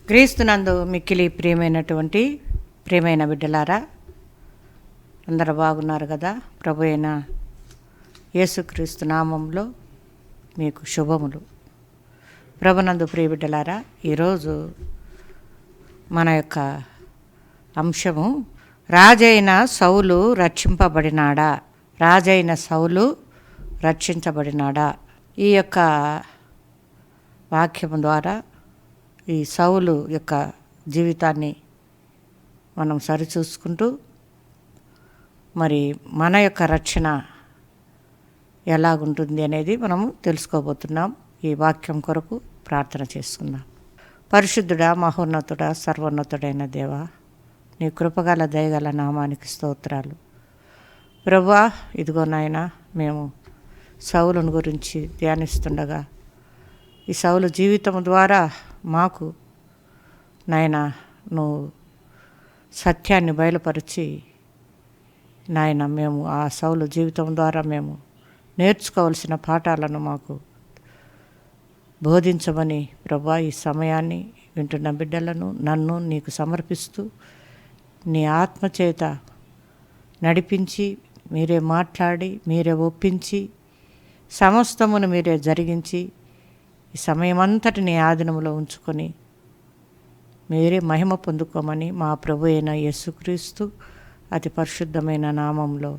క్రీస్తునందు మిక్కిలి ప్రియమైన బిడ్డలారా, అందరూ బాగున్నారు కదా. ప్రభు అయిన యేసుక్రీస్తు నామంలో మీకు శుభములు. ప్రభునందు ప్రియ బిడ్డలారా, ఈరోజు మన యొక్క అంశము రాజైన సౌలు రక్షింపబడినాడా. రాజైన సౌలు రక్షించబడినాడా. ఈ యొక్క వాక్యం ద్వారా ఈ సౌలు యొక్క జీవితాన్ని మనం సరిచూసుకుంటూ మరి మన యొక్క రక్షణ ఎలాగుంటుంది అనేది మనము తెలుసుకోబోతున్నాం. ఈ వాక్యం కొరకు ప్రార్థన చేసుకుందాం. పరిశుద్ధుడా, మహోన్నతుడా, సర్వోన్నతుడైన దేవా, నీ కృపగల దయగల నామానికి స్తోత్రాలు. ప్రభువా, ఇదిగో నాయన, మేము సౌలుని గురించి ధ్యానిస్తుండగా ఈ సౌలు జీవితం ద్వారా మాకు నాయన నువ్వు సత్యాన్ని బయలుపరిచి నాయన మేము ఆ సౌలు జీవితం ద్వారా మేము నేర్చుకోవాల్సిన పాఠాలను మాకు బోధించమని ప్రభువా, ఈ సమయాన్ని వింటున్న బిడ్డలను నన్ను నీకు సమర్పిస్తూ నీ ఆత్మచేత నడిపించి మీరే మాట్లాడి మీరే ఒప్పించి సమస్తమును మీరే జరిగించి ఈ సమయమంతటి నీ ఆధీనంలో ఉంచుకొని మీరే మహిమ పొందుకోమని మా ప్రభు అయిన యేసుక్రీస్తు అతి పరిశుద్ధమైన నామంలో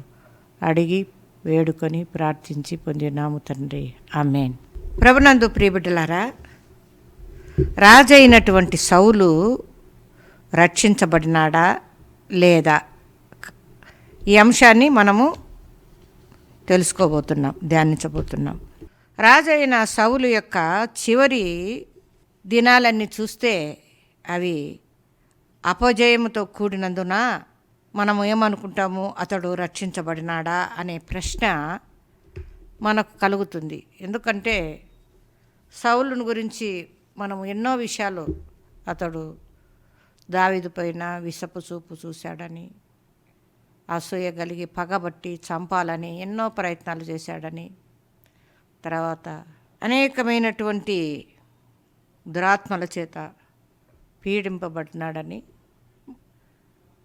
అడిగి వేడుకొని ప్రార్థించి పొందినాము తండ్రి, ఆమేన్. ప్రభునందు ప్రియబిడ్డలారా, రాజైనటువంటి సౌలు రక్షించబడినాడా లేదా, ఈ అంశాన్ని మనము తెలుసుకోబోతున్నాం, ధ్యానించబోతున్నాం. రాజైన సౌలు యొక్క చివరి దినాలన్నీ చూస్తే అవి అపజయముతో కూడినందున మనము ఏమనుకుంటాము, అతడు రక్షించబడినాడా అనే ప్రశ్న మనకు కలుగుతుంది. ఎందుకంటే సౌలుని గురించి మనము ఎన్నో విషయాలు, అతడు దావీదు పైన విషపు చూపు చూశాడని, అసూయ కలిగి పగబట్టి చంపాలని ఎన్నో ప్రయత్నాలు చేశాడని, తర్వాత అనేకమైనటువంటి దురాత్మల చేత పీడింపబడినాడని,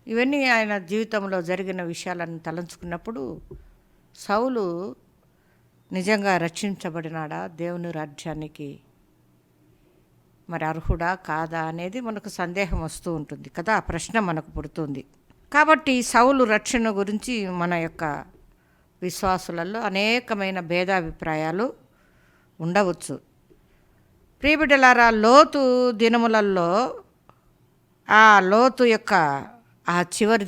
ఇవన్నీ ఆయన జీవితంలో జరిగిన విషయాలను తలంచుకున్నప్పుడు సౌలు నిజంగా రక్షించబడినాడా, దేవుని రాజ్యానికి మరి అర్హుడా కాదా అనేది మనకు సందేహం వస్తూ ఉంటుంది కదా, ఆ ప్రశ్న మనకు పుడుతుంది. కాబట్టి సౌలు రక్షణ గురించి మన యొక్క విశ్వాసులలో అనేకమైన భేదాభిప్రాయాలు ఉండవచ్చు. ప్రియబిడ్డలారా, లోతు దినములలో ఆ లోతు యొక్క ఆ చివరి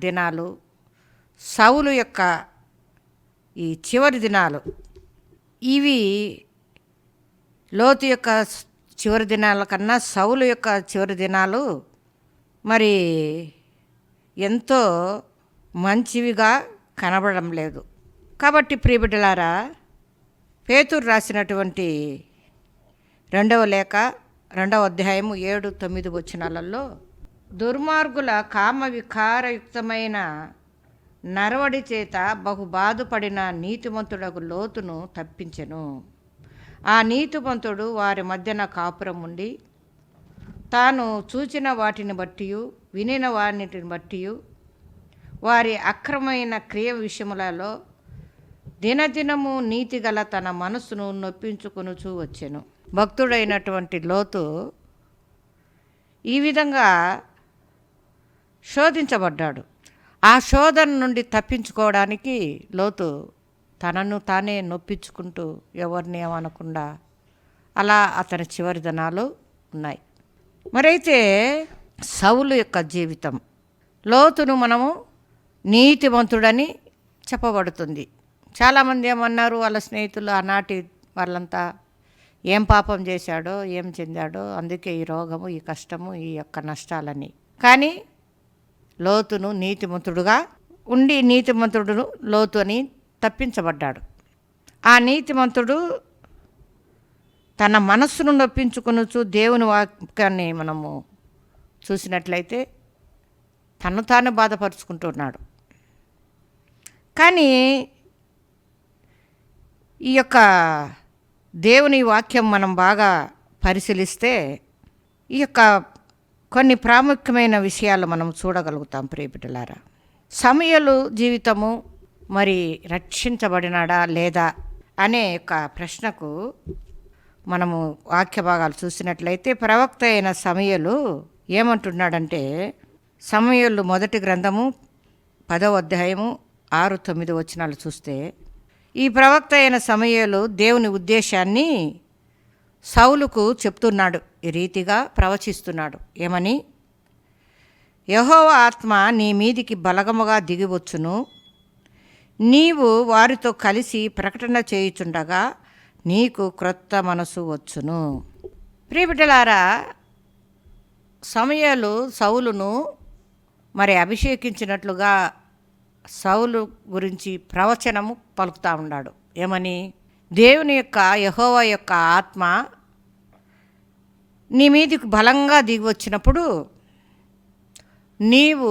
దినాలు, సౌలు యొక్క ఈ చివరి దినాలు, ఇవి లోతు యొక్క చివరి దినాల కన్నా సౌలు యొక్క చివరి దినాలు మరి ఎంతో మంచివిగా కనబడడం లేదు. కాబట్టి ప్రియబిడ్డలారా, పేతురు రాసినటువంటి 2వ లేఖ 2వ అధ్యాయము 7-9 వచనాలలో దుర్మార్గుల కామ వికారయుక్తమైన నరవడి చేత బహు బాధపడిన నీతిమంతుడకు లోతును తప్పించెను. ఆ నీతిమంతుడు వారి మధ్యన కాపురం ఉండి తాను చూచిన వాటిని బట్టి వినిన వాటిని బట్టి వారి అక్రమైన క్రియ విషయములలో దినదినము నీతిగల తన మనసును నొప్పించుకొనుచూ వచ్చెను. భక్తుడైనటువంటి లోతు ఈ విధంగా శోధించబడ్డాడు. ఆ శోధన నుండి తప్పించుకోవడానికి లోతు తనను తానే నొప్పించుకుంటూ ఎవరిని ఏమనకుండా అలా అతని చివరి దినాలు ఉన్నాయి. మరైతే సౌలు యొక్క జీవితం, లోతును మనము నీతిమంతుడని చెప్పబడుతుంది. చాలామంది ఏమన్నారు, వాళ్ళ స్నేహితులు ఆనాటి వాళ్ళంతా ఏం పాపం చేశాడో ఏం చెందాడో, అందుకే ఈ రోగము, ఈ కష్టము, ఈ యొక్క నష్టాలని. కానీ లోతును నీతిమంతుడుగా ఉండి నీతిమంతుడును లోతు అని తప్పించబడ్డాడు. ఆ నీతిమంతుడు తన మనస్సును నొప్పించుకొనుచు దేవుని వాక్యాన్ని మనము చూసినట్లయితే తను తాను బాధపరుచుకుంటున్నాడు. కానీ ఈ యొక్క దేవుని వాక్యం మనం బాగా పరిశీలిస్తే ఈ యొక్క కొన్ని ప్రాముఖ్యమైన విషయాలు మనం చూడగలుగుతాం ప్రియబిడ్డలారా. సమూయేలు జీవితము మరి రక్షించబడినాడా లేదా అనే ఒక ప్రశ్నకు మనము వాక్య భాగాలు చూసినట్లయితే ప్రవక్త అయిన సమూయేలు ఏమంటున్నాడంటే, సమూయేలు మొదటి గ్రంథము 10వ అధ్యాయము 6-9 వచనాలు చూస్తే, ఈ ప్రవక్త అయిన సమూయేలు దేవుని ఉద్దేశాన్ని సౌలుకు చెప్తున్నాడు. ఈ రీతిగా ప్రవచిస్తున్నాడు. ఏమని? యెహోవా ఆత్మ నీ మీదికి బలగముగా దిగివచ్చును, నీవు వారితో కలిసి ప్రకటన చేయుచుండగా నీకు క్రొత్త మనసు వచ్చును. ప్రియబిడ్డలారా, సమూయేలు సౌలును మరి అభిషేకించినట్లుగా సౌలు గురించి ప్రవచనము పలుకుతూ ఉన్నాడు. ఏమని? దేవుని యొక్క యెహోవా యొక్క ఆత్మ నీ మీదికి బలంగా దిగి వచ్చినప్పుడు నీవు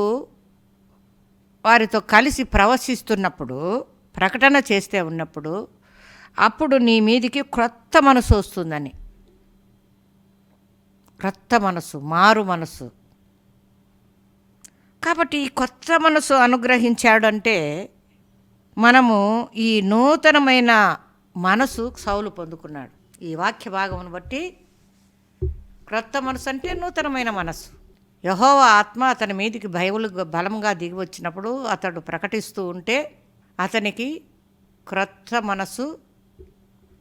వారితో కలిసి ప్రవశిస్తున్నప్పుడు, ప్రకటన చేస్తే ఉన్నప్పుడు, అప్పుడు నీ మీదికి క్రొత్త మనసు వస్తుందని. క్రొత్త మనసు, మారు మనసు. కాబట్టి ఈ కొత్త మనసు అనుగ్రహించాడంటే మనము ఈ నూతనమైన మనసు సౌలు పొందుకున్నాడు. ఈ వాక్య భాగమును బట్టి క్రొత్త మనసు అంటే నూతనమైన మనసు. యెహోవా ఆత్మ అతని మీదికి బలంగా దిగి వచ్చినప్పుడు అతడు ప్రకటిస్తూ ఉంటే అతనికి క్రొత్త మనసు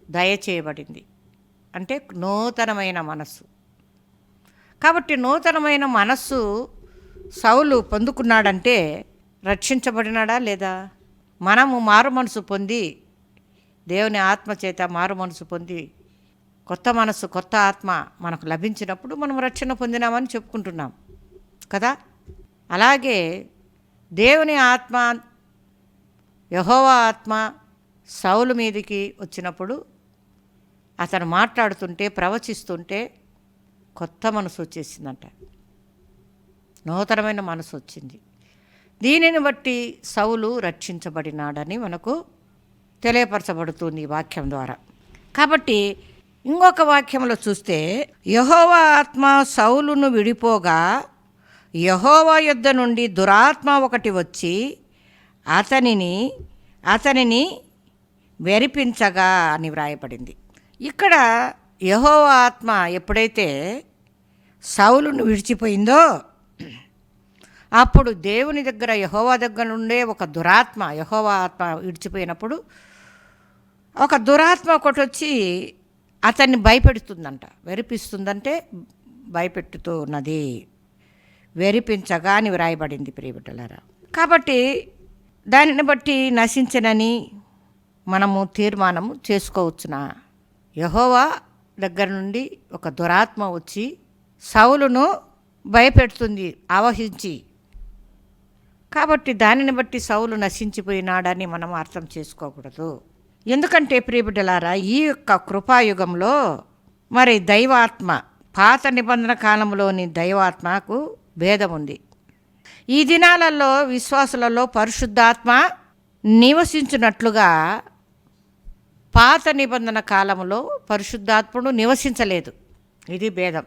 దయచేయబడింది. అంటే నూతనమైన మనసు. కాబట్టి నూతనమైన మనస్సు సౌలు పొందుకున్నాడంటే రక్షించబడినాడా లేదా? మనము మారు మనసు పొంది, దేవుని ఆత్మ చేత మారు మనసు పొంది, కొత్త మనసు, కొత్త ఆత్మ మనకు లభించినప్పుడు మనం రక్షణ పొందినామని చెప్పుకుంటున్నాం కదా. అలాగే దేవుని ఆత్మ, యెహోవా ఆత్మ సౌలు మీదికి వచ్చినప్పుడు అతను మాట్లాడుతుంటే, ప్రవచిస్తుంటే కొత్త మనసు వచ్చేసిందంట. నూతనమైన మనసు వచ్చింది. దీనిని బట్టి సౌలు రక్షించబడినాడని మనకు తెలియపరచబడుతుంది ఈ వాక్యం ద్వారా. కాబట్టి ఇంకొక వాక్యంలో చూస్తే, యెహోవా ఆత్మ సౌలును విడిపోగా యెహోవా యొద్ద నుండి దురాత్మ ఒకటి వచ్చి అతనిని వెరిపించగా అని వ్రాయబడింది. ఇక్కడ యెహోవా ఆత్మ ఎప్పుడైతే సౌలును విడిచిపోయిందో అప్పుడు దేవుని దగ్గర, యెహోవా దగ్గర నుండే ఒక దురాత్మ, యెహోవా ఆత్మ విడిచిపోయినప్పుడు ఒక దురాత్మ ఒకటి వచ్చి అతన్ని భయపెడుతుందంట. వెరిపిస్తుందంటే భయపెట్టుతూ ఉన్నది. వెరిపించగా అని వ్రాయబడింది ప్రియబిడ్డలారా. కాబట్టి దానిని బట్టి నశించనని మనము తీర్మానము చేసుకోవచ్చునా? యెహోవా దగ్గర నుండి ఒక దురాత్మ వచ్చి సౌలును భయపెడుతుంది, ఆవహించి. కాబట్టి దానిని బట్టి సౌలు నశించిపోయినాడని మనం అర్థం చేసుకోకూడదు. ఎందుకంటే ప్రియబిడ్డలారా, ఈ యొక్క కృపాయుగంలో మరి దైవాత్మ, పాత నిబంధన కాలంలోని దైవాత్మకు భేదం ఉంది. ఈ దినాలలో విశ్వాసులలో పరిశుద్ధాత్మ నివసించినట్లుగా పాత నిబంధన కాలంలో పరిశుద్ధాత్ముడు నివసించలేదు. ఇది భేదం.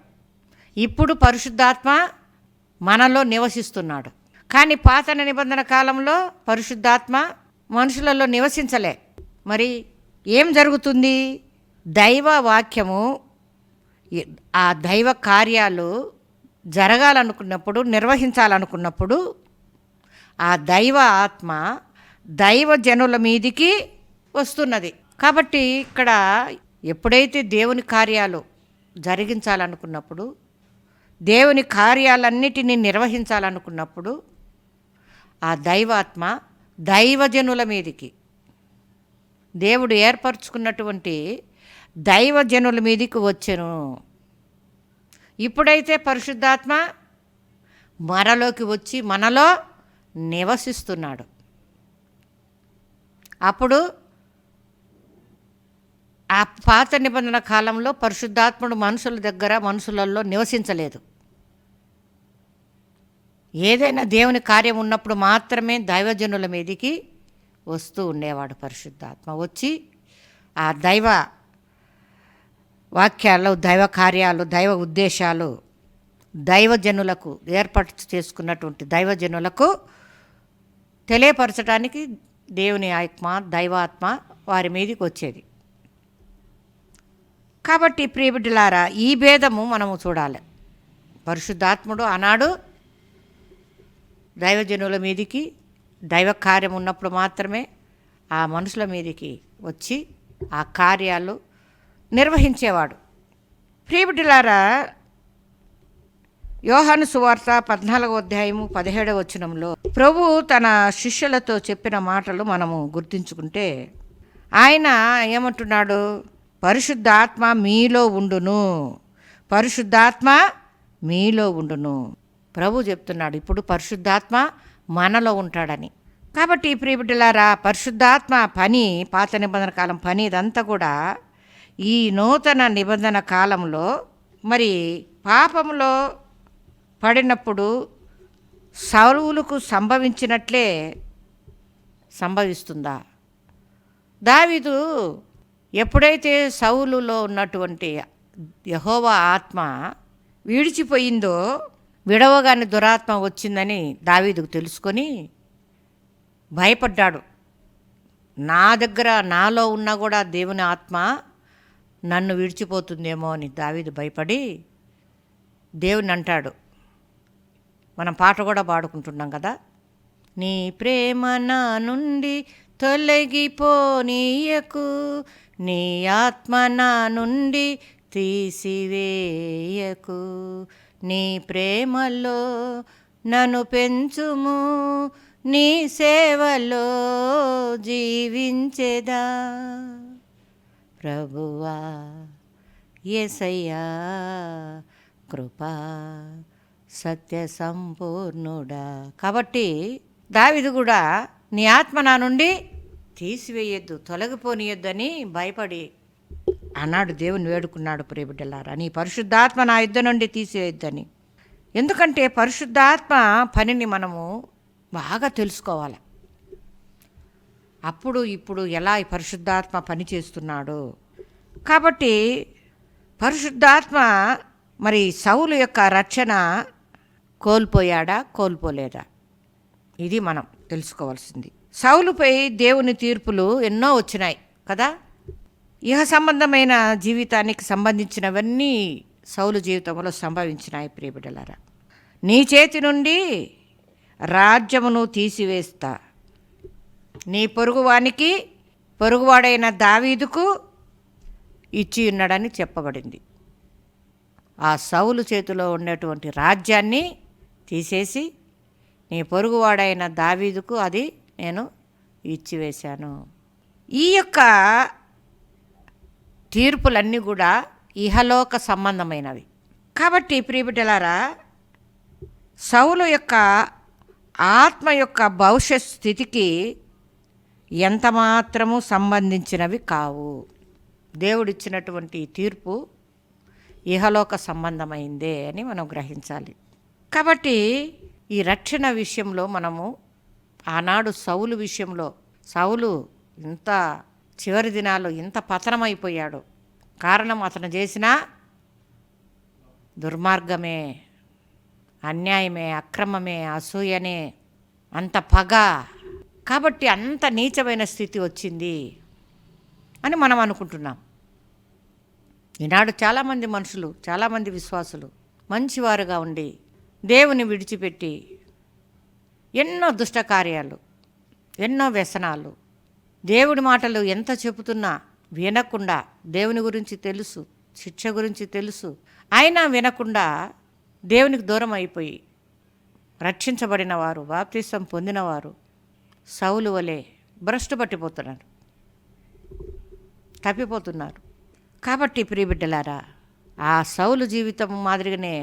ఇప్పుడు పరిశుద్ధాత్మ మనలో నివసిస్తున్నాడు. కానీ పాత నిబంధన కాలంలో పరిశుద్ధాత్మ మనుషులలో నివసించలే. మరి ఏం జరుగుతుంది? దైవ వాక్యము, ఆ దైవ కార్యాలు జరగాలనుకున్నప్పుడు, నిర్వహించాలనుకున్నప్పుడు ఆ దైవ ఆత్మ దైవ జనుల మీదికి వస్తున్నది. కాబట్టి ఇక్కడ ఎప్పుడైతే దేవుని కార్యాలు జరిగించాలనుకున్నప్పుడు, దేవుని కార్యాలన్నిటినీ నిర్వహించాలనుకున్నప్పుడు ఆ దైవాత్మ దైవజనుల మీదికి, దేవుడు ఏర్పరచుకున్నటువంటి దైవజనుల మీదికి వచ్చెను. ఇప్పుడైతే పరిశుద్ధాత్మ మనలోకి వచ్చి మనలో నివసిస్తున్నాడు. అప్పుడు ఆ పాత నిబంధన కాలంలో పరిశుద్ధాత్ముడు మనుషులలో నివసించలేదు. ఏదైనా దేవుని కార్యం ఉన్నప్పుడు మాత్రమే దైవజనుల మీదికి వస్తూ ఉండేవాడు పరిశుద్ధాత్మ. వచ్చి ఆ దైవ వాక్యాలు, దైవ కార్యాలు, దైవ ఉద్దేశాలు దైవజనులకు, ఏర్పాటు చేసుకున్నటువంటి దైవజనులకు తెలియపరచడానికి దేవుని ఆత్మ, దైవాత్మ వారి మీదకి వచ్చేది. కాబట్టి ప్రియబిడ్డలారా, ఈ భేదము మనము చూడాలి. పరిశుద్ధాత్ముడు ఆనాడు దైవజనుల మీదికి దైవ కార్యం ఉన్నప్పుడు మాత్రమే ఆ మనుషుల మీదికి వచ్చి ఆ కార్యాలు నిర్వహించేవాడు. ప్రియబిడ్డలారా, యోహాను సువార్త 14వ అధ్యాయము 17వ వచనంలో ప్రభు తన శిష్యులతో చెప్పిన మాటలు మనము గుర్తించుకుంటే ఆయన ఏమంటున్నాడు? పరిశుద్ధాత్మ మీలో ఉండును, పరిశుద్ధాత్మ మీలో ఉండును. ప్రభు చెప్తున్నాడు ఇప్పుడు పరిశుద్ధాత్మ మనలో ఉంటాడని. కాబట్టి ప్రియబిడ్డలారా, పరిశుద్ధాత్మ పని, పాత నిబంధన కాలం పని ఇదంతా కూడా ఈ నూతన నిబంధన కాలంలో మరి పాపంలో పడినప్పుడు సౌలుకు సంభవించినట్లే సంభవిస్తుందా? దావీదు ఎప్పుడైతే సౌలులో ఉన్నటువంటి యెహోవా ఆత్మ విడిచిపోయిందో, విడవగానే దురాత్మ వచ్చిందని దావీదుకు తెలుసుకొని భయపడ్డాడు. నా దగ్గర నాలో ఉన్నా కూడా దేవుని ఆత్మ నన్ను విడిచిపోతుందేమో అని దావీదు భయపడి దేవుని అంటాడు. మనం పాట కూడా పాడుకుంటున్నాం కదా, నీ ప్రేమ నా నుండి తొలగిపోనీయకు, నీ ఆత్మ నా నుండి తీసివేయకు, నీ ప్రేమలో నన్ను పెంచుము, నీ సేవలో జీవించెదా ప్రభువా యేసయ్యా కృపా సత్య సంపూర్ణుడా. కాబట్టి దావీదు కూడా నీ ఆత్మ నా నుండి తీసివేయొద్దు, తొలగిపోనియొద్దని భయపడి అన్నాడు, దేవుని వేడుకున్నాడు. ప్రియబిడ్డలారా, నీ పరిశుద్ధాత్మ నా యుద్ధ నుండి తీసివేయొద్దని. ఎందుకంటే పరిశుద్ధాత్మ పనిని మనము బాగా తెలుసుకోవాలి. అప్పుడు ఇప్పుడు ఎలా ఈ పరిశుద్ధాత్మ పని చేస్తున్నాడు. కాబట్టి పరిశుద్ధాత్మ మరి సౌలు యొక్క రక్షణ కోల్పోయాడా, కోల్పోలేదా, ఇది మనం తెలుసుకోవాల్సింది. సౌలుపై దేవుని తీర్పులు ఎన్నో వచ్చినాయి కదా. ఇహ సంబంధమైన జీవితానికి సంబంధించినవన్నీ సౌలు జీవితంలో సంభవించినాయి. ప్రియబిడ్డలారా, నీ చేతి నుండి రాజ్యమును తీసివేస్తా, నీ పొరుగువానికి పొరుగువాడైన దావీదుకు ఇచ్చి ఉన్నాడని చెప్పబడింది. ఆ సౌలు చేతిలో ఉన్నటువంటి రాజ్యాన్ని తీసేసి నీ పొరుగువాడైన దావీదుకు అది నేను ఇచ్చివేశాను. ఈ యొక్క తీర్పులన్నీ కూడా ఇహలోక సంబంధమైనవి. కాబట్టి ప్రియబిడ్డలారా, సౌలు యొక్క ఆత్మ యొక్క భవిష్యత్ స్థితికి ఎంత మాత్రము సంబంధించినవి కావు. దేవుడిచ్చినటువంటి తీర్పు ఇహలోక సంబంధమైందే అని మనం గ్రహించాలి. కాబట్టి ఈ రక్షణ విషయంలో మనము ఆనాడు సౌలు విషయంలో, సౌలు ఇంత చివరి దినాల్లో ఇంత పతనమైపోయాడు, కారణం అతను చేసిన దుర్మార్గమే, అన్యాయమే, అక్రమమే, అసూయనే, అంత పగ. కాబట్టి అంత నీచమైన స్థితి వచ్చింది అని మనం అనుకుంటున్నాం. ఈనాడు చాలామంది మనుషులు, చాలామంది విశ్వాసులు మంచివారుగా ఉండి దేవుని విడిచిపెట్టి ఎన్నో దుష్టకార్యాలు, ఎన్నో వ్యసనాలు, దేవుడి మాటలు ఎంత చెబుతున్నా వినకుండా, దేవుని గురించి తెలుసు, శిక్ష గురించి తెలుసు, అయినా వినకుండా దేవునికి దూరం అయిపోయి రక్షించబడిన వారు, బాప్తిసం పొందినవారు సౌలు వలె భ్రష్టు పట్టిపోతున్నారు, తప్పిపోతున్నారు. కాబట్టి ప్రియబిడ్డలారా, ఆ సౌలు జీవితం మాదిరిగానే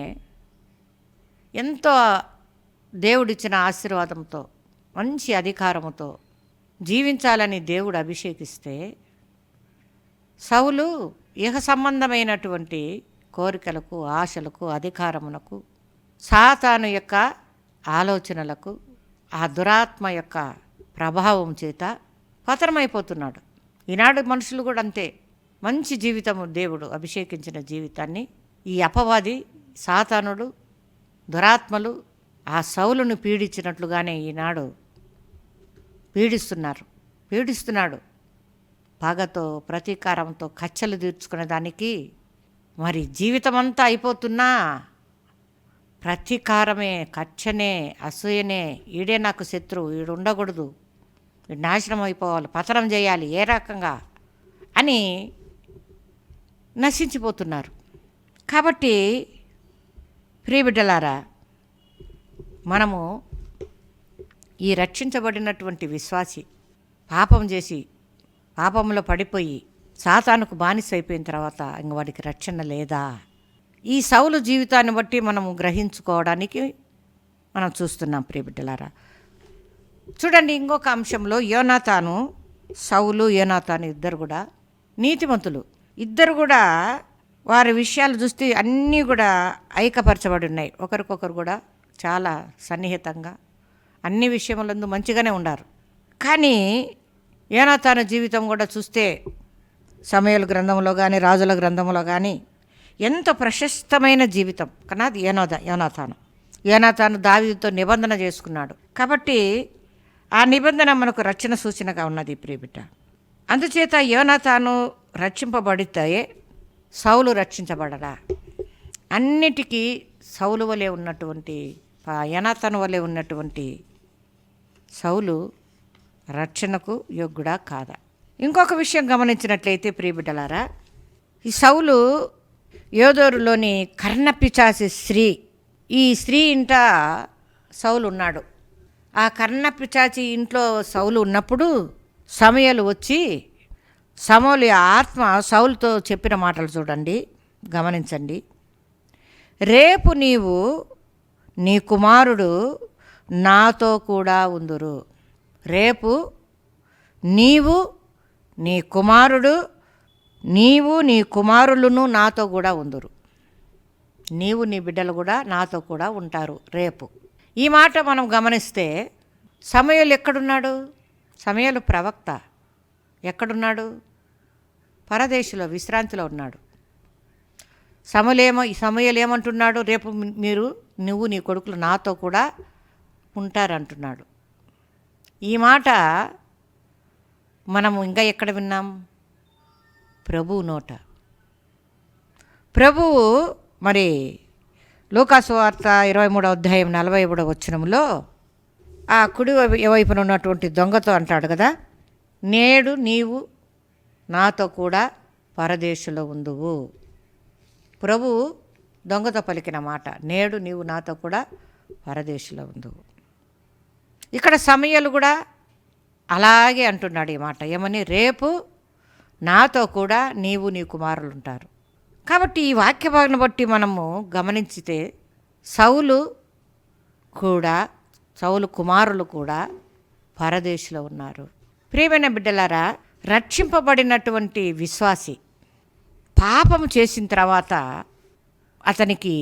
ఎంతో దేవుడిచ్చిన ఆశీర్వాదంతో, మంచి అధికారముతో జీవించాలని దేవుడు అభిషేకిస్తే, సౌలు ఇహ సంబంధమైనటువంటి కోరికలకు, ఆశలకు, అధికారమునకు, సాతాను యొక్క ఆలోచనలకు, ఆ దురాత్మ యొక్క ప్రభావం చేత పతనమైపోతున్నాడు. ఈనాడు మనుషులు కూడా అంతే. మంచి జీవితము, దేవుడు అభిషేకించిన జీవితాన్ని ఈ అపవాది సాతానుడు దురాత్మలు ఆ సౌలును పీడించినట్లుగానే ఈనాడు పీడిస్తున్నాడు. పగతో ప్రతీకారంతో కచ్చలు తీర్చుకునే దానికి మరి జీవితమంతా అయిపోతున్నా ప్రతీకారమే, కచ్చనే, అసూయనే, ఈడే నాకు శత్రువు, ఈడు ఉండకూడదు, వీడు నాశనం అయిపోవాలి, పతనం చేయాలి, ఏ రకంగా అని నశించిపోతున్నారు. కాబట్టి ప్రియబిడ్డలారా, మనము ఈ రక్షించబడినటువంటి విశ్వాసి పాపం చేసి పాపంలో పడిపోయి సాతానుకు బానిస అయిపోయిన తర్వాత ఇంక వాడికి రక్షణ లేదా? ఈ సౌలు జీవితాన్ని బట్టి మనము గ్రహించుకోవడానికి మనం చూస్తున్నాం ప్రియబిడ్డలారా. చూడండి, ఇంకొక అంశంలో సౌలు యోనాతాను ఇద్దరు కూడా నీతిమంతులు. ఇద్దరు కూడా వారి విషయాలు చూస్తే అన్నీ కూడా ఐక్యపరచబడి ఉన్నాయి. ఒకరికొకరు కూడా చాలా సన్నిహితంగా అన్ని విషయములందు మంచిగానే ఉన్నారు. కానీ యోనాతాను జీవితం కూడా చూస్తే సమూయేలు గ్రంథంలో కానీ రాజుల గ్రంథంలో కానీ ఎంతో ప్రశస్తమైన జీవితం కన్నా యోనాతాను దావీదుతో నిబంధన చేసుకున్నాడు. కాబట్టి ఆ నిబంధన మనకు రక్షణ సూచనగా ఉన్నది ప్రియబిడ్డ. అందుచేత యోనాతాను రక్షింపబడితే సౌలు రక్షించబడడా? అన్నిటికీ సౌలు వలె ఉన్నటువంటి యోనాతాను వలె ఉన్నటువంటి సౌలు రక్షణకు యోగ్యుడా కాదా? ఇంకొక విషయం గమనించినట్లయితే ప్రియబిడ్డలారా, ఈ సౌలు యోదోరులోని కర్ణపిశాచి స్త్రీ, ఈ స్త్రీ ఇంట సౌలు ఉన్నాడు. ఆ కర్ణపిశాచి ఇంట్లో సౌలు ఉన్నప్పుడు సమూయేలు వచ్చి సమూయేలు ఆత్మ సౌలుతో చెప్పిన మాటలు చూడండి, గమనించండి. రేపు నీవు నీ కుమారుడు నాతో కూడా ఉందురు. రేపు నీవు నీ కుమారులను నాతో కూడా ఉందురు. నీవు నీ బిడ్డలు కూడా నాతో కూడా ఉంటారు రేపు. ఈ మాట మనం గమనిస్తే సమూయేలు ఎక్కడున్నాడు? సమూయేలు ప్రవక్త ఎక్కడున్నాడు? పరదేశంలో విశ్రాంతిలో ఉన్నాడు. సమూయేలు ఏమంటున్నాడు? రేపు నువ్వు నీ కొడుకులు నాతో కూడా ఉంటారంటున్నాడు. ఈ మాట మనము ఇంకా ఎక్కడ విన్నాం? ప్రభువు నోట. ప్రభువు మరి లూకాసు వార్త 23వ అధ్యాయం 41వ వచనంలో ఆ కుడి వైపున ఉన్నటువంటి దొంగతో అంటాడు కదా, నేడు నీవు నాతో కూడా పరదేశంలో ఉందువు. ప్రభువు దొంగతో పలికిన మాట, నేడు నీవు నాతో కూడా పరదేశంలో ఉందువు. ఇక్కడ సమూయేలు కూడా అలాగే అంటున్నాడు ఈ మాట. ఏమని? రేపు నాతో కూడా నీవు నీ కుమారులు ఉంటారు. కాబట్టి ఈ వాక్య భాగం బట్టి మనము గమనించితే సౌలు కుమారులు కూడా పరదేశంలో ఉన్నారు. ప్రియమైన బిడ్డలారా, రక్షింపబడినటువంటి విశ్వాసి పాపం చేసిన తర్వాత అతనికి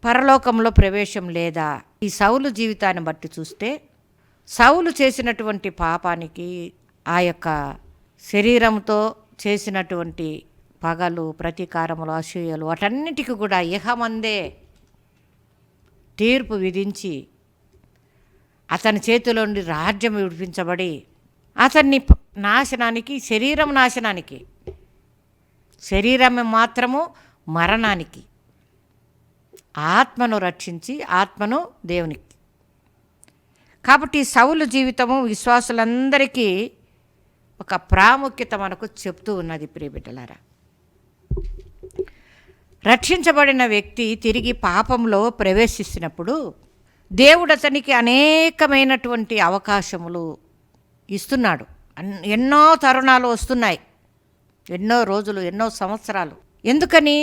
పరలోకంలో ప్రవేశం లేదా? ఈ సౌలు జీవితాన్ని బట్టి చూస్తే సౌలు చేసినటువంటి పాపానికి, ఆ యొక్క శరీరంతో చేసినటువంటి పగలు, ప్రతీకారములు, అసూయలు, వాటన్నిటికీ కూడా ఇహమందే తీర్పు విధించి అతని చేతిలో నుండి రాజ్యం విడిపించబడి అతన్ని నాశనానికి, శరీరమే మాత్రము మరణానికి, ఆత్మను రక్షించి ఆత్మను దేవునికి. కాబట్టి సౌలు జీవితము విశ్వాసులందరికీ ఒక ప్రాముఖ్యత మనకు చెప్తూ ఉన్నది ప్రియబిడ్డలారా. రక్షించబడిన వ్యక్తి తిరిగి పాపంలో ప్రవేశిస్తున్నప్పుడు దేవుడు అతనికి అనేకమైనటువంటి అవకాశములు ఇస్తున్నాడు. ఎన్నో తరుణాలు వస్తున్నాయి, ఎన్నో రోజులు, ఎన్నో సంవత్సరాలు. ఎందుకని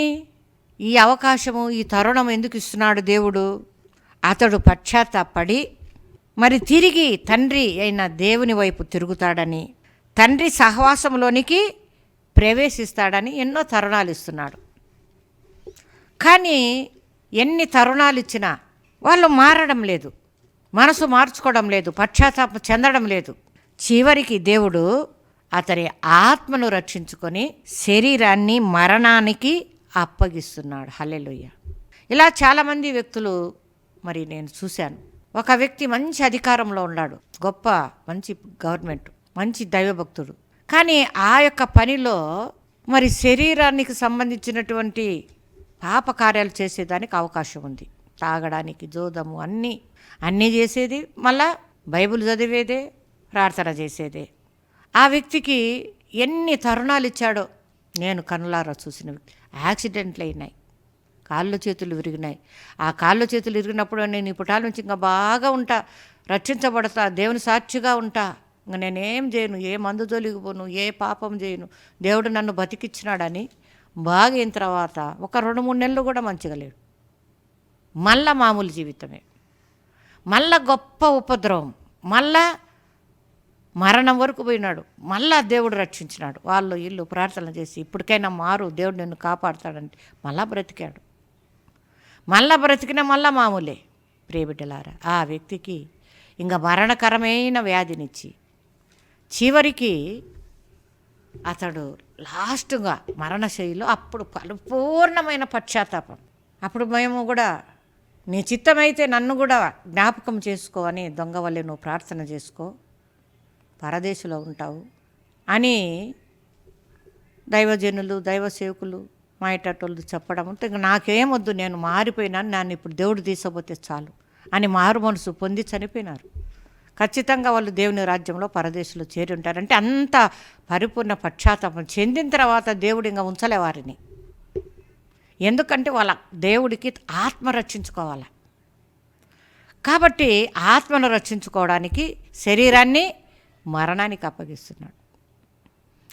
ఈ అవకాశము, ఈ తరుణం ఎందుకు ఇస్తున్నాడు దేవుడు? అతడు పశ్చాత్తాపడి మరి తిరిగి తండ్రి అయిన దేవుని వైపు తిరుగుతాడని, తండ్రి సహవాసంలోనికి ప్రవేశిస్తాడని ఎన్నో తరుణాలు ఇస్తున్నాడు. కానీ ఎన్ని తరుణాలు ఇచ్చినా వాళ్ళు మారడం లేదు, మనసు మార్చుకోవడం లేదు, పశ్చాత్తాపం చెందడం లేదు. చివరికి దేవుడు అతని ఆత్మను రక్షించుకొని శరీరాన్ని మరణానికి అప్పగిస్తున్నాడు. హల్లెలూయా. ఇలా చాలామంది వ్యక్తులు మరి నేను చూశాను. ఒక వ్యక్తి మంచి అధికారంలో ఉన్నాడు, గొప్ప మంచి గవర్నమెంట్, మంచి దైవభక్తుడు. కానీ ఆ యొక్క పనిలో మరి శరీరానికి సంబంధించినటువంటి పాప కార్యాలు చేసేదానికి అవకాశం ఉంది. తాగడానికి, జోదము, అన్నీ చేసేది, మళ్ళా బైబిల్ చదివేదే, ప్రార్థన చేసేదే. ఆ వ్యక్తికి ఎన్ని తరుణాలు ఇచ్చాడో నేను కనులారా చూసిన. యాక్సిడెంట్లు అయినాయి, కాళ్ళు చేతులు విరిగినాయి. ఆ కాళ్ళు చేతులు విరిగినప్పుడు నేను ఈ పుటాల నుంచి ఇంకా బాగా ఉంటా, రక్షించబడతా, దేవుని సాక్షిగా ఉంటా, ఇంకా నేనేం చేయను, ఏ మందు జోలిగిపోను, ఏ పాపం చేయను, దేవుడు నన్ను బతికిచ్చినాడని బాగా అయిన తర్వాత ఒక 2-3 నెలలు కూడా మంచిగా లేడు. మళ్ళా మామూలు జీవితమే, మళ్ళా గొప్ప ఉపద్రవం, మళ్ళా మరణం వరకు పోయినాడు. మళ్ళా దేవుడు రక్షించినాడు. వాళ్ళు వీళ్ళు ప్రార్థన చేసి ఇప్పటికైనా మారు, దేవుడు నిన్ను కాపాడుతాడంటే మళ్ళా బ్రతికాడు. మళ్ళా బ్రతికిన మళ్ళా మామూలే. ప్రియబిడ్డలారా, ఆ వ్యక్తికి ఇంకా మరణకరమైన వ్యాధినిచ్చి చివరికి అతడు లాస్ట్గా మరణశైలిలో అప్పుడు పరిపూర్ణమైన పశ్చాత్తాపం. అప్పుడు మేము కూడా నీ చిత్తమైతే నన్ను కూడా జ్ఞాపకం చేసుకో అని, దొంగ వల్లే నువ్వు ప్రార్థన చేసుకో, పరదేశంలో ఉంటావు అని దైవజనులు, దైవ సేవకులు, మా ఇటోళ్ళు చెప్పడం. ఇంకా నాకేమొద్దు, నేను మారిపోయినాను, నన్ను ఇప్పుడు దేవుడు తీసపోతే చాలు అని మారు మనసు పొంది చనిపోయినారు. ఖచ్చితంగా వాళ్ళు దేవుని రాజ్యంలో పరదేశంలో చేరి ఉంటారంటే అంత పరిపూర్ణ పశ్చాత్తాపం చెందిన తర్వాత దేవుడు ఇంకా ఉంచలే వారిని. ఎందుకంటే వాళ్ళ దేవుడికి ఆత్మ రక్షించుకోవాలి. కాబట్టి ఆత్మను రక్షించుకోవడానికి శరీరాన్ని మరణానికి అప్పగిస్తున్నాడు.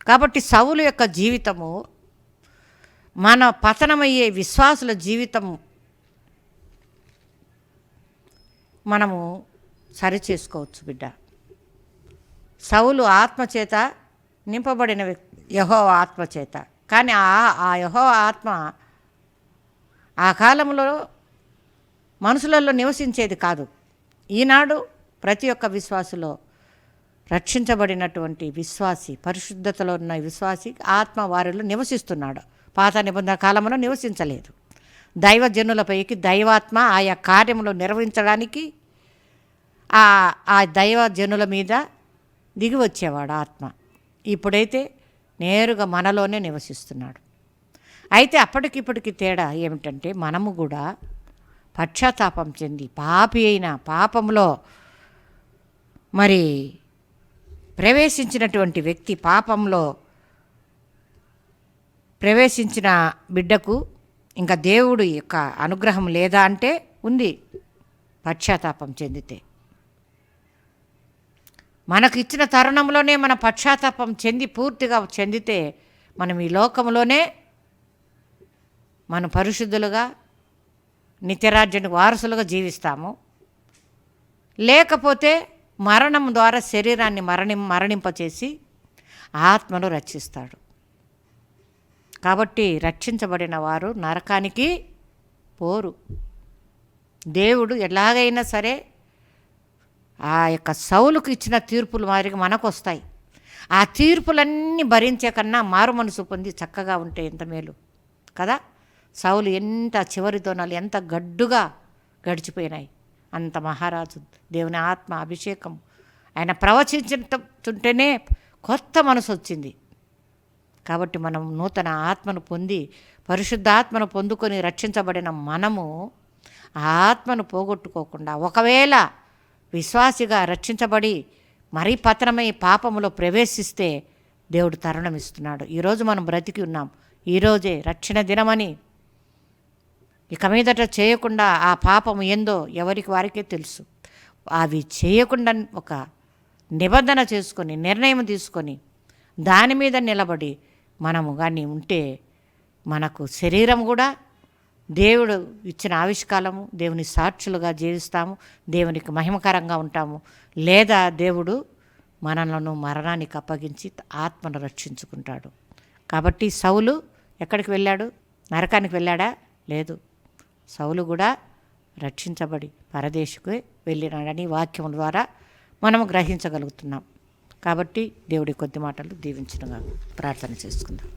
కాబట్టి సౌలు యొక్క జీవితము మన పతనమయ్యే విశ్వాసుల జీవితం మనము సరి చేసుకోవచ్చు బిడ్డ. సౌలు ఆత్మచేత నింపబడిన వ్యక్తి, యెహోవా ఆత్మచేత. కానీ ఆ యెహోవా ఆత్మ ఆ కాలంలో మనుషులలో నివసించేది కాదు. ఈనాడు ప్రతి ఒక్క విశ్వాసులో, రక్షించబడినటువంటి విశ్వాసి, పరిశుద్ధతలో ఉన్న విశ్వాసి ఆత్మ వారిలో నివసిస్తున్నాడు. పాత నిబంధన కాలంలో నివసించలేదు. దైవజనులపైకి దైవాత్మ ఆయా కార్యములు నిర్వహించడానికి ఆ దైవజనుల మీద దిగి వచ్చేవాడు ఆత్మ. ఇప్పుడైతే నేరుగా మనలోనే నివసిస్తున్నాడు. అయితే అప్పటికిప్పటికి తేడా ఏమిటంటే, మనము కూడా పశ్చాత్తాపం చెంది పాపి అయిన పాపంలో మరి ప్రవేశించినటువంటి వ్యక్తి, పాపంలో ప్రవేశించిన బిడ్డకు ఇంకా దేవుడు యొక్క అనుగ్రహం లేదా అంటే ఉంది. పశ్చాత్తాపం చెందితే, మనకు ఇచ్చిన తరుణంలోనే మన పశ్చాత్తాపం చెంది పూర్తిగా చెందితే మనం ఈ లోకంలోనే మనం పరిశుద్ధులుగా నిత్యరాజ్యానికి వారసులుగా జీవిస్తాము. లేకపోతే మరణం ద్వారా శరీరాన్ని మరణింపచేసి ఆత్మను రక్షిస్తాడు. కాబట్టి రక్షించబడిన వారు నరకానికి పోరు. దేవుడు ఎలాగైనా సరే ఆ యొక్క సౌలుకు ఇచ్చిన తీర్పులు మాదిరిగా మనకు వస్తాయి. ఆ తీర్పులన్నీ భరించే కన్నా మారు మనసు పొంది చక్కగా ఉంటే ఎంత మేలు కదా. సౌలు ఎంత చివరి దోనాలు ఎంత గడ్డుగా గడిచిపోయినాయి. అంత మహారాజు, దేవుని ఆత్మ అభిషేకం, ఆయన ప్రవచించుంటేనే కొత్త మనసు వచ్చింది. కాబట్టి మనం నూతన ఆత్మను పొంది, పరిశుద్ధాత్మను పొందుకొని రక్షించబడిన మనము ఆ ఆత్మను పోగొట్టుకోకుండా, ఒకవేళ విశ్వాసిగా రక్షించబడి మరీ పతనమై పాపములో ప్రవేశిస్తే దేవుడు తరుణం ఇస్తున్నాడు. ఈరోజు మనం బ్రతికి ఉన్నాం, ఈరోజే రక్షణ దినమని. ఇక మీదట చేయకుండా ఆ పాపము ఏందో ఎవరికి వారికే తెలుసు. అవి చేయకుండా ఒక నిబంధన చేసుకొని, నిర్ణయం తీసుకొని దాని మీద నిలబడి మనము కానీ ఉంటే మనకు శరీరం కూడా దేవుడు ఇచ్చిన ఆవిష్కాలము, దేవుని సాక్షులుగా జీవిస్తాము, దేవునికి మహిమకరంగా ఉంటాము. లేదా దేవుడు మనలను మరణానికి అప్పగించి ఆత్మను రక్షించుకుంటాడు. కాబట్టి సౌలు ఎక్కడికి వెళ్ళాడు? నరకానికి వెళ్ళాడా? లేదు. సౌలు కూడా రక్షించబడి పరదేశకు వెళ్ళినాడని వాక్యం ద్వారా మనము గ్రహించగలుగుతున్నాం. కాబట్టి దేవుడి కొద్ది మాటలు దీవించునుగా ప్రార్థన చేసుకుందాం.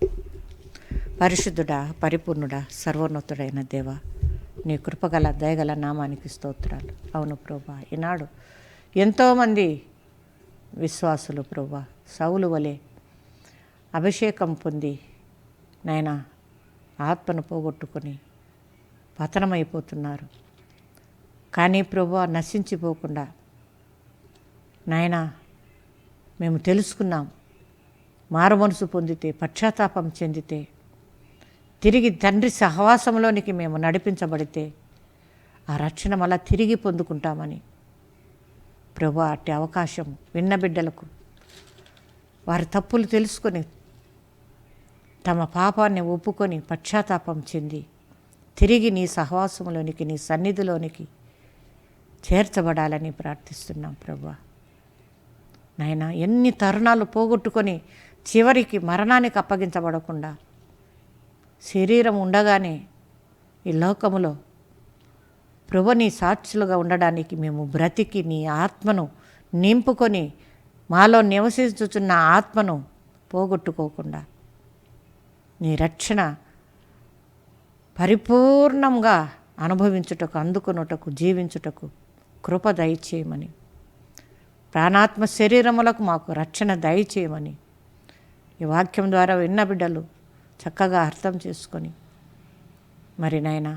పరిశుద్ధుడా, పరిపూర్ణుడా, సర్వోన్నతుడైన దేవ, నీ కృపగల దయగల నామానికి స్తోత్రాలు. అవును ప్రభా, ఈనాడు ఎంతోమంది విశ్వాసులు ప్రభా సౌలు వలె అభిషేకం పొంది నాయన ఆత్మను పోగొట్టుకొని పతనమైపోతున్నారు. కానీ ప్రభా నశించిపోకుండా నాయన మేము తెలుసుకున్నాం, మారు మనసు పొందితే, పశ్చాత్తాపం చెందితే, తిరిగి తండ్రి సహవాసంలోనికి మేము నడిపించబడితే ఆ రక్షణ మళ్ళా తిరిగి పొందుకుంటామని ప్రభా అట్టి అవకాశం విన్న బిడ్డలకు వారి తప్పులు తెలుసుకొని తమ పాపాన్ని ఒప్పుకొని పశ్చాత్తాపం చెంది తిరిగి నీ సహవాసంలోనికి, నీ సన్నిధిలోనికి చేర్చబడాలని ప్రార్థిస్తున్నాం ప్రభా. నాయన ఎన్ని తరుణాలు పోగొట్టుకొని చివరికి మరణానికి అప్పగించబడకుండా శరీరం ఉండగానే ఈ లోకములో ప్రభు నీ సాక్షులుగా ఉండడానికి మేము బ్రతికి నీ ఆత్మను నింపుకొని మాలో నివసించుచున్న ఆత్మను పోగొట్టుకోకుండా నీ రక్షణ పరిపూర్ణంగా అనుభవించుటకు, అందుకొనుటకు, జీవించుటకు కృప దయచేయమని, ప్రాణాత్మ శరీరములకు మాకు రక్షణ దయచేయమని ఈ వాక్యం ద్వారా విన్న బిడ్డలు చక్కగా అర్థం చేసుకొని మరి నాయన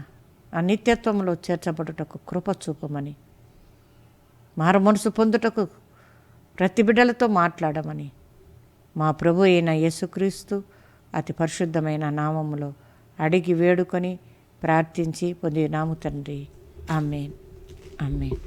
ఆ నిత్యత్వంలో చేర్చబడుటకు కృప చూపమని, మారు మనసు పొందుటకు ప్రతి బిడ్డలతో మాట్లాడమని మా ప్రభు అయిన యేసుక్రీస్తు అతి పరిశుద్ధమైన నామములో అడిగి వేడుకొని ప్రార్థించి పొందినాము తండ్రి. ఆమేన్, ఆమేన్.